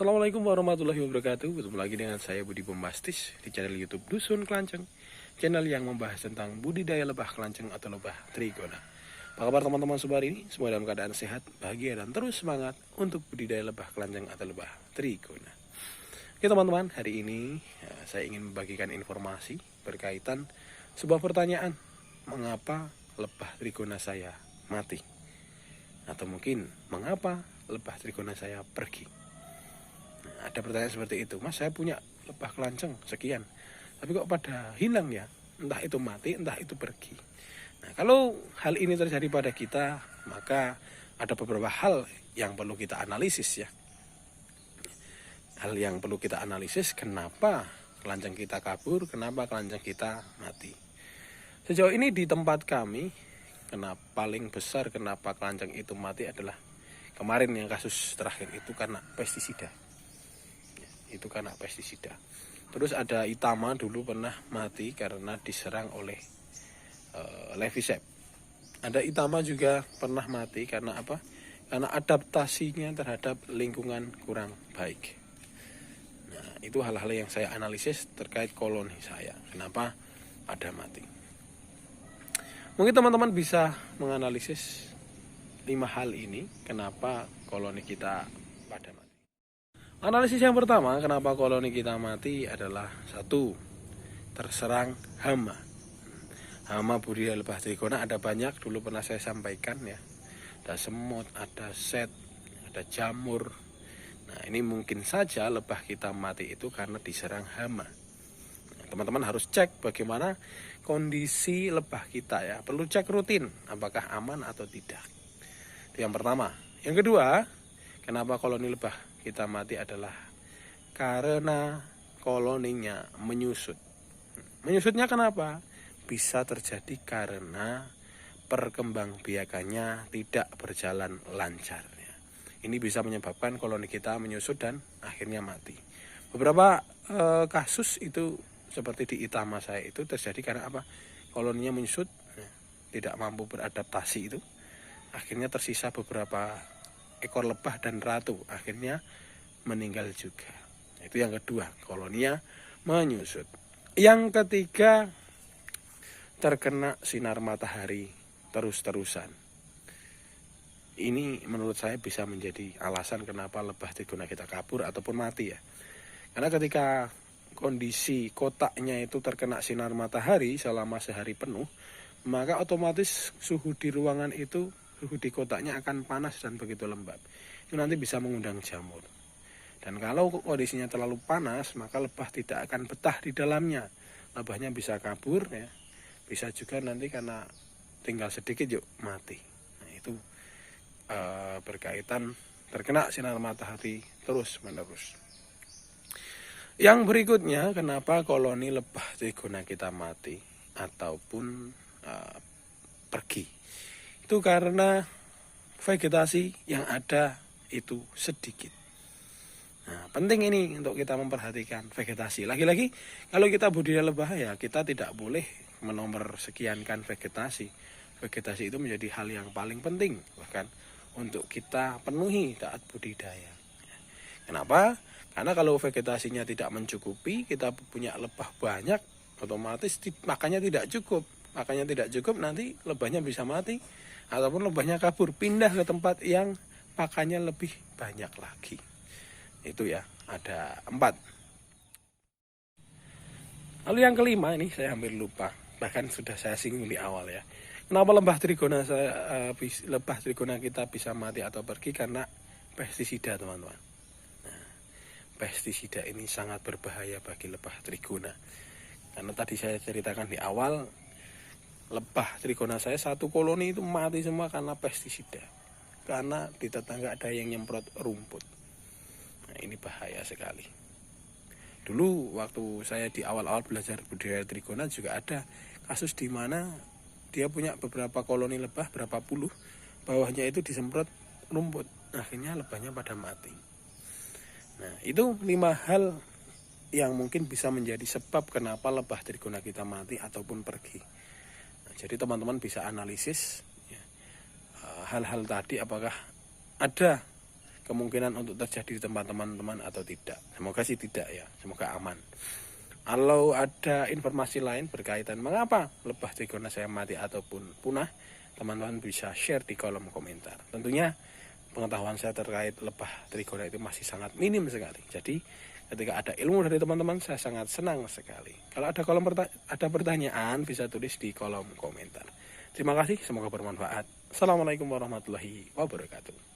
Assalamualaikum warahmatullahi wabarakatuh. Ketemu lagi dengan saya Budi Bombastis di channel YouTube Dusun Kelanceng, channel yang membahas tentang budidaya lebah kelanceng atau lebah trigona. Apa kabar teman-teman sobat ini? Semua dalam keadaan sehat, bahagia, dan terus semangat untuk budidaya lebah kelanceng atau lebah trigona. Oke teman-teman, hari ini saya ingin membagikan informasi berkaitan sebuah pertanyaan, mengapa lebah trigona saya mati? Atau mungkin mengapa lebah trigona saya pergi? Ada pertanyaan seperti itu, Mas, saya punya lebah kelanceng sekian, tapi kok pada hilang ya? Entah itu mati, entah itu pergi. Nah, kalau hal ini terjadi pada kita, maka ada beberapa hal yang perlu kita analisis ya. Hal yang perlu kita analisis, kenapa kelanceng kita kabur, kenapa kelanceng kita mati. Sejauh ini di tempat kami, paling besar kenapa kelanceng itu mati adalah kemarin yang kasus terakhir itu karena pestisida. Itu karena pestisida. Terus ada Itama dulu pernah mati karena diserang oleh Levisep. Ada Itama juga pernah mati karena apa? Karena adaptasinya terhadap lingkungan kurang baik. Nah, itu hal-hal yang saya analisis terkait koloni saya. Kenapa ada mati? Mungkin teman-teman bisa menganalisis 5 hal ini, kenapa koloni kita pada mati. Analisis yang pertama, kenapa koloni kita mati adalah 1. Terserang hama. Hama budidaya lebah trigona ada banyak, dulu pernah saya sampaikan ya. Ada semut, ada set, ada jamur. Nah, ini mungkin saja lebah kita mati itu karena diserang hama. Nah, teman-teman harus cek bagaimana kondisi lebah kita ya. Perlu cek rutin apakah aman atau tidak. Itu yang pertama. Yang kedua, kenapa koloni lebah kita mati adalah karena koloninya menyusut. Menyusutnya kenapa? Bisa terjadi karena perkembangbiakannya tidak berjalan lancar. Ini bisa menyebabkan koloni kita menyusut dan akhirnya mati. Beberapa kasus itu seperti di Itama saya itu terjadi karena apa? Koloninya menyusut, tidak mampu beradaptasi itu. Akhirnya tersisa beberapa ekor lebah dan ratu, akhirnya meninggal juga. Itu yang kedua, koloninya menyusut. Yang ketiga, terkena sinar matahari terus-terusan. Ini menurut saya bisa menjadi alasan kenapa lebah trigona kita kabur ataupun mati ya. Karena ketika kondisi kotaknya itu terkena sinar matahari selama sehari penuh, maka otomatis suhu di ruangan itu, suhu di kotaknya akan panas dan begitu lembab. Itu nanti bisa mengundang jamur. Dan kalau kondisinya terlalu panas, maka lebah tidak akan betah di dalamnya. Lebahnya bisa kabur ya. Bisa juga nanti karena tinggal sedikit yuk mati. Nah, itu berkaitan terkena sinar matahari terus-menerus. Yang berikutnya, kenapa koloni lebah trigona kita mati ataupun pergi? Itu karena vegetasi yang ada itu sedikit. Nah, penting ini untuk kita memperhatikan vegetasi. Lagi-lagi kalau kita budidaya lebah ya, kita tidak boleh menomor sekiankan vegetasi. Vegetasi itu menjadi hal yang paling penting bahkan untuk kita penuhi saat budidaya. Kenapa? Karena kalau vegetasinya tidak mencukupi, kita punya lebah banyak, otomatis makannya tidak cukup. Makannya tidak cukup, nanti lebahnya bisa mati ataupun lebahnya kabur, pindah ke tempat yang pakannya lebih banyak lagi. Itu ya, ada 4. Lalu yang kelima, ini saya hampir lupa, bahkan sudah saya singgung di awal ya. Kenapa lebah trigona kita bisa mati atau pergi? Karena pestisida, teman-teman. Nah, pestisida ini sangat berbahaya bagi lebah trigona. Karena tadi saya ceritakan di awal, lebah trigona saya 1 koloni itu mati semua karena pestisida. Karena di tetangga ada yang nyemprot rumput. Nah, ini bahaya sekali. Dulu waktu saya di awal-awal belajar budidaya trigona juga ada kasus di mana dia punya beberapa koloni lebah, berapa puluh, bawahnya itu disemprot rumput. Akhirnya lebahnya pada mati. Nah, itu 5 hal yang mungkin bisa menjadi sebab kenapa lebah trigona kita mati ataupun pergi. Nah, jadi teman-teman bisa analisis ya, hal-hal tadi, apakah ada kemungkinan untuk terjadi di tempat teman-teman atau tidak. Semoga sih tidak ya, semoga aman. Kalau ada informasi lain berkaitan mengapa lebah trigona saya mati ataupun punah, teman-teman bisa share di kolom komentar. Tentunya pengetahuan saya terkait lebah trigona itu masih sangat minim sekali. Jadi ketika ada ilmu dari teman-teman, saya sangat senang sekali. Kalau ada pertanyaan, bisa tulis di kolom komentar. Terima kasih, semoga bermanfaat. Assalamualaikum warahmatullahi wabarakatuh.